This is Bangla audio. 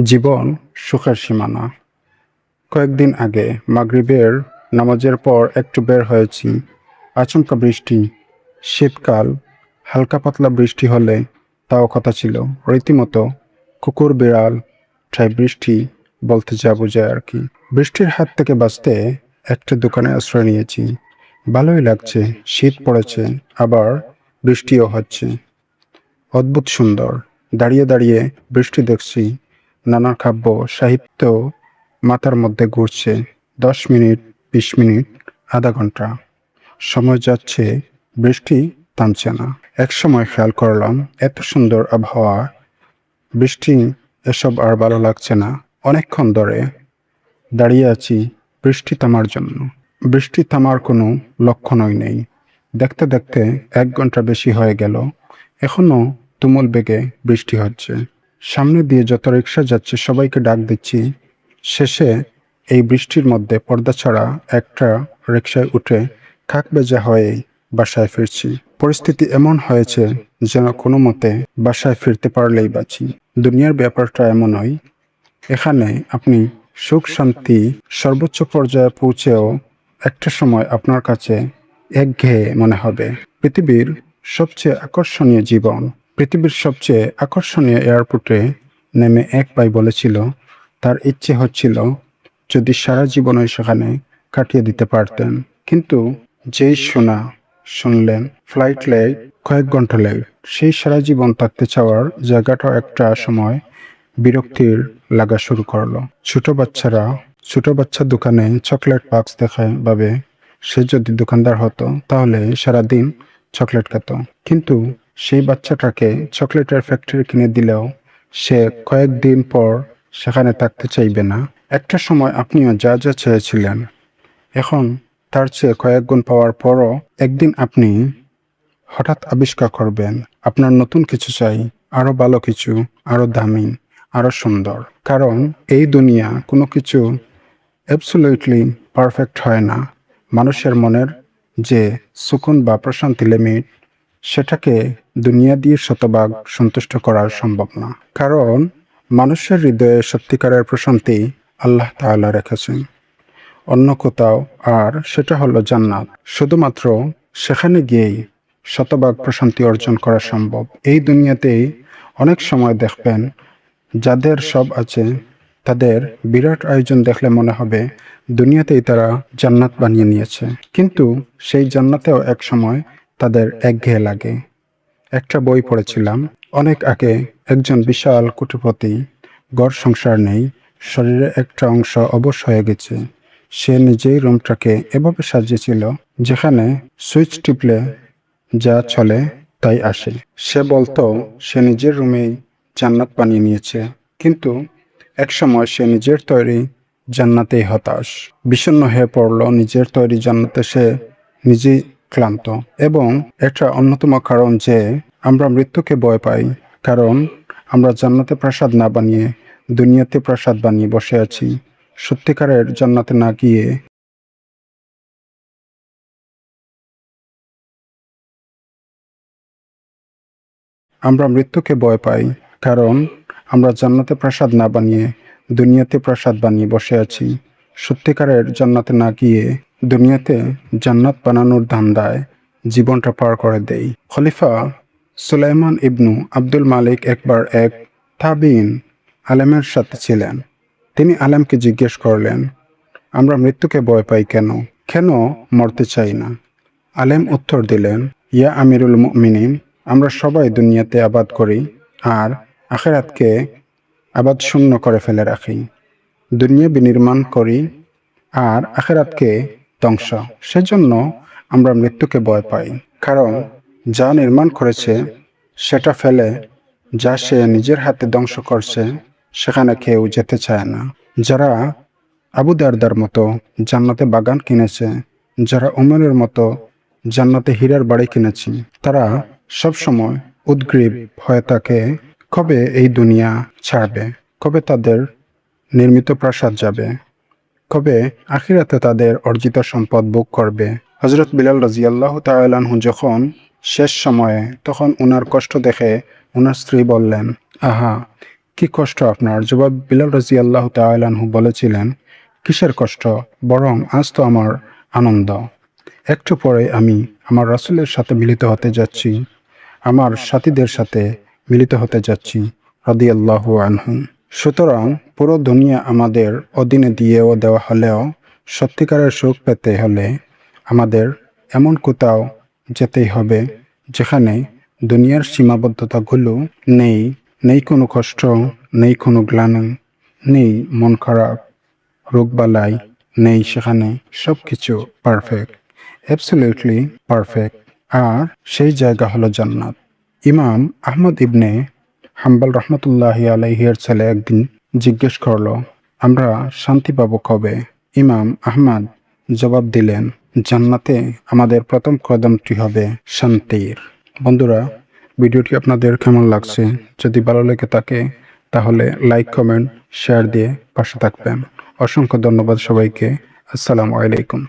জীবন সুখের সীমানা। কয়েকদিন আগে মাগরিবের নামাজের পর একটু বের হয়েছি। আচমকা বৃষ্টি। শীতকাল, হালকা পাতলা বৃষ্টি হলে তাও কথা ছিল। রীতিমতো কুকুর বিড়াল ঠাই বৃষ্টি বলতে যা বোঝায় আর কি। বৃষ্টির হাত থেকে বাঁচতে একটা দোকানে আশ্রয় নিয়েছি। ভালোই লাগছে, শীত পড়েছে, আবার বৃষ্টিও হচ্ছে। অদ্ভুত সুন্দর। দাঁড়িয়ে দাঁড়িয়ে বৃষ্টি দেখছি, নানা কাব্য সাহিত্য মাথার মধ্যে ঘুরছে। 10 মিনিট, 20 মিনিট, আধা ঘন্টা। সময় যাচ্ছে, বৃষ্টি থামছে না। এক সময় খেয়াল করলাম, এত সুন্দর আবহাওয়া, বৃষ্টি এসব আর ভালো লাগছে না। অনেকক্ষণ ধরে দাঁড়িয়ে আছি বৃষ্টি থামার জন্য। বৃষ্টি থামার কোনো লক্ষণই নেই। দেখতে দেখতে 1 ঘন্টা বেশি হয়ে গেল, এখনো তুমুল বেগে বৃষ্টি হচ্ছে। সামনে দিয়ে যত রিক্সা যাচ্ছে সবাইকে ডাক দিচ্ছি। শেষে এই বৃষ্টির মধ্যে পর্দা ছাড়া একটা রিক্সায় উঠে কাক ভেজা হয়ে বাসায় ফিরছি। পরিস্থিতি এমন হয়েছে যেন কোনো মতে বাসায় ফিরতে পারলেই বাঁচি। দুনিয়ার ব্যাপারটা এমনই, এখানে আপনি সুখ শান্তি সর্বোচ্চ পর্যায়ে পৌঁছেও একটা সময় আপনার কাছে একঘেয়ে মনে হবে। পৃথিবীর সবচেয়ে আকর্ষণীয় জীবন। পৃথিবীর সবচেয়ে আকর্ষণীয় এয়ারপোর্টে নেমে এক ভাই বলেছিল, তার ইচ্ছে হচ্ছিল যদি সারা জীবনই সেখানে কাটিয়ে দিতে পারতেন। কিন্তু যেই শুনলেন ফ্লাইট লেট, কয়েক ঘন্টা লেট, সেই সারা জীবন থাকতে চাওয়ার জায়গাটা একটা সময় বিরক্তির লাগা শুরু করলো। ছোট বাচ্চা দোকানে চকলেট বাক্স দেখায় ভাবে সে যদি দোকানদার হতো তাহলে সারাদিন চকলেট খেত। কিন্তু সেই বাচ্চাটাকে চকলেটের ফ্যাক্টরি কিনে দিলেও সে কয়েকদিন পর সেখানে থাকতে চাইবে না। একটা সময় আপনিও যা যা চেয়েছিলেন, এখন তার চেয়ে কয়েক গুণ পাওয়ার পরও একদিন আপনি হঠাৎ আবিষ্কার করবেন আপনার নতুন কিছু চাই, আরো ভালো কিছু, আরো দামি, আরো সুন্দর। কারণ এই দুনিয়া কোনো কিছু অ্যাবসলিউটলি পারফেক্ট হয় না। মানুষের মনের যে সুকুন বা প্রশান্তি লিমিট, সেটাকে দুনিয়া দিয়ে শতভাগ সন্তুষ্ট করা সম্ভব না। কারণ মানুষের হৃদয়ে সত্যিকারের প্রশান্তি আল্লাহ তাআলা রেখেছেন অন্য কোথাও, আর সেটা হলো জান্নাত। শুধুমাত্র সেখানে গিয়েই শতভাগ প্রশান্তি অর্জন করা সম্ভব। এই দুনিয়াতেই অনেক সময় দেখবেন যাদের সব আছে তাদের বিরাট আয়োজন দেখলে মনে হবে দুনিয়াতেই তারা জান্নাত বানিয়ে নিয়েছে। কিন্তু সেই জান্নাতেও এক সময় তাদের একঘেয়ে লাগে। একটা বই পড়েছিলাম অনেক আগে, একজন বিশাল কোটিপতি, ঘর সংসার নেই, শরীরে একটা অংশ অবশ হয়ে গেছে। সে নিজেই রুমটাকে এভাবে সাজিয়েছিল যেখানে সুইচ টিপলে যা চলে তাই আসে। সে বলতো সে নিজের রুমেই জান্নাত বানিয়ে নিয়েছে, কিন্তু একসময় সে নিজের তৈরি জান্নাতেই হতাশ। বিষণ্ণ হয়ে পড়ল। নিজের তৈরি জান্নাতে সে নিজেই ক্লান্ত। এবং এটা অন্যতম কারণ যে আমরা মৃত্যুকে ভয় পাই, কারণ আমরা জান্নাতে প্রাসাদ না বানিয়ে দুনিয়াতে প্রাসাদ বানিয়ে বসে আছি। সত্যিকারের জান্নাতে না গিয়ে আমরা মৃত্যুকে ভয় পাই, কারণ আমরা জান্নাতে প্রাসাদ না বানিয়ে দুনিয়াতে প্রাসাদ বানিয়ে বসে আছি। সত্যিকারের জান্নাতে না গিয়ে দুনিয়াতে জান্নাত বানানোর ধান্দায় জীবনটা পার করে দেই। খলিফা সুলাইমান ইবনু আব্দুল মালিক একবার এক তাবিঈন আলেমের সাথে ছিলেন। তিনি আলেমকে জিজ্ঞেস করলেন, আমরা মৃত্যুকে ভয় পাই কেন? কেন মরতে চাই না? আলেম উত্তর দিলেন, ইয়া আমিরুল মুমিনিন, আমরা সবাই দুনিয়াতে আবাদ করি আর আখিরাতকে আবাদ শূন্য করে ফেলে রাখি। দুনিয়া বিনির্মাণ করি আর আখিরাতকে ধ্বংস। সেজন্য আমরা মৃত্যুকে ভয় পাই। কারণ যা নির্মাণ করেছে সেটা ফেলে যা সে নিজের হাতে ধ্বংস করছে সেখানে কেউ যেতে চায় না। যারা আবু দারদার মতো জান্নাতে বাগান কিনেছে, যারা উমরের মতো জান্নাতে হীরার বাড়ি কিনেছি, তারা সবসময় উদ্গ্রীব হয়ে থাকে কবে এই দুনিয়া ছাড়বে, কবে তাদের নির্মিত প্রাসাদ যাবে, কবে আখিরাতে তাদের অর্জিত সম্পদ ভোগ করবে। হযরত বিলাল রাদিয়াল্লাহু তাআলা আনহু যখন শেষ সময়ে, তখন উনার কষ্ট দেখে উনার স্ত্রী বললেন, আহা, কি কষ্ট আপনার? জবাব বিলাল রাদিয়াল্লাহু তাআলা আনহু বলেছিলেন, কিসের কষ্ট? বরং আজ তো আমার আনন্দ। একটু পরে আমি আমার রাসূলের সাথে মিলিত হতে যাচ্ছি, আমার সাথীদের সাথে মিলিত হতে যাচ্ছি রাদিয়াল্লাহু আনহু। সুতরাং পুরো দুনিয়া আমাদের অধীনে দিয়েও দেওয়া হলেও সত্যিকারের সুখ পেতে হলে আমাদের এমন কোথাও যেতেই হবে যেখানে দুনিয়ার সীমাবদ্ধতাগুলো নেই, নেই কোনো কষ্ট, নেই কোনো গ্লানি, নেই মন খারাপ, রোগবালাই নেই, সেখানে সব কিছু পারফেক্ট, অ্যাবসলিউটলি পারফেক্ট। আর সেই জায়গা হলো জান্নাত। ইমাম আহমদ ইবনে হাম্বল রহমতুল্লাহি আলাইহির ছেলে একদিন জিজ্ঞেস করল, আমরা শান্তি পাবো কবে? ইমাম আহমদ জবাব দিলেন, জান্নাতে আমাদের প্রথম কদমটি হবে শান্তির। বন্ধুরা, ভিডিওটি আপনাদের কেমন লাগছে? যদি ভালো লেগে থাকে তাহলে লাইক, কমেন্ট, শেয়ার দিয়ে পাশে থাকবেন। অসংখ্য ধন্যবাদ সবাইকে। আসসালামু আলাইকুম।